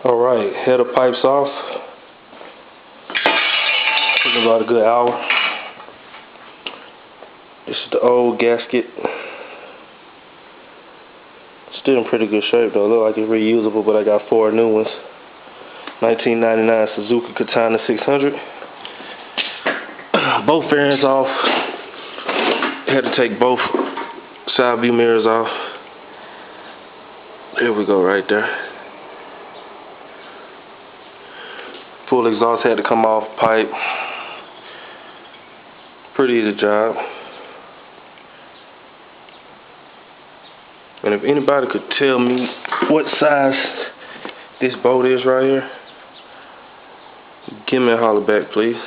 Alright, header pipes off. Took about a good hour. This is the old gasket. Still in pretty good shape though. Look like it's reusable, but I got 4 new ones. 1999 Suzuki Katana 600. Both fairings off. Had to take both side view mirrors off. There we go, right there. Full exhaust had to come off pipe. Pretty easy job. And if anybody could tell me what size this bolt is right here, give me a holler back, please.